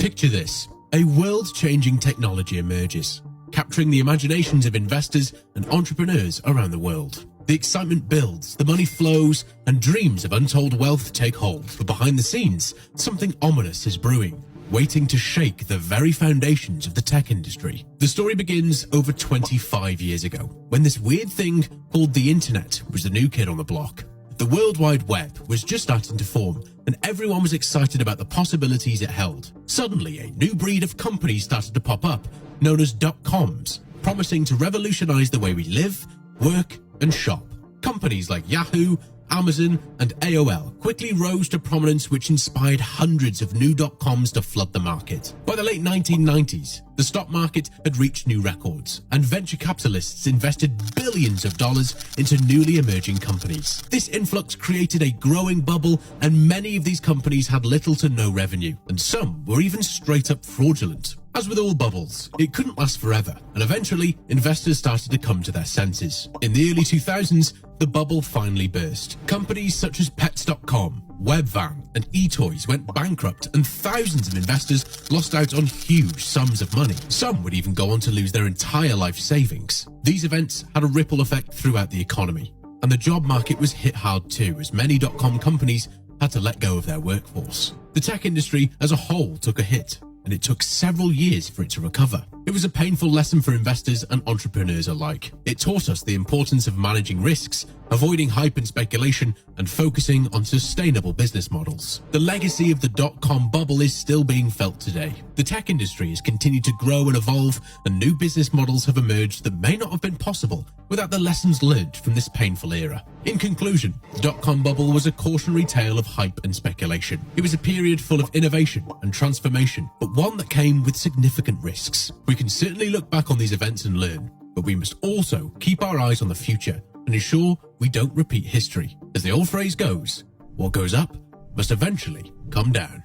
Picture this. A world-changing technology emerges, capturing the imaginations of investors and entrepreneurs around the world. The excitement builds, the money flows, and dreams of untold wealth take hold. But behind the scenes, something ominous is brewing, waiting to shake the very foundations of the tech industry. The story begins over 25 years ago, when this weird thing called the internet was the new kid on the block. The World Wide Web was just starting to form, and everyone was excited about the possibilities it held. Suddenly, a new breed of companies started to pop up, known as dot-coms, promising to revolutionize the way we live, work, and shop. Companies like Yahoo, Amazon, and AOL quickly rose to prominence, which inspired hundreds of new dot-coms to flood the market. By the late 1990s, the stock market had reached new records, and venture capitalists invested billions of dollars into newly emerging companies. This influx created a growing bubble, and many of these companies had little to no revenue, and some were even straight up fraudulent. As with all bubbles, it couldn't last forever, and eventually, investors started to come to their senses. In the early 2000s, the bubble finally burst. Companies such as Pets.com, Webvan, and eToys went bankrupt, and thousands of investors lost out on huge sums of money. Some would even go on to lose their entire life savings. These events had a ripple effect throughout the economy, and the job market was hit hard too, as many dot-com companies had to let go of their workforce. The tech industry as a whole took a hit, and it took several years for it to recover. It was a painful lesson for investors and entrepreneurs alike. It taught us the importance of managing risks, avoiding hype and speculation, and focusing on sustainable business models. The legacy of the dot-com bubble is still being felt today. The tech industry has continued to grow and evolve, and new business models have emerged that may not have been possible without the lessons learned from this painful era. In conclusion, the dot-com bubble was a cautionary tale of hype and speculation. It was a period full of innovation and transformation, but one that came with significant risks. We can certainly look back on these events and learn, but we must also keep our eyes on the future and ensure we don't repeat history. As the old phrase goes, what goes up must eventually come down.